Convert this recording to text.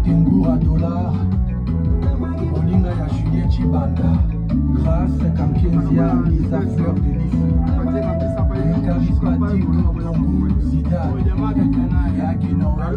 Tengura dollar Moninga ya Julien Chibanda Grâce Kamkenzia Lisa Fleur de Lys Charismatique Tongo Zidane Yaki Noël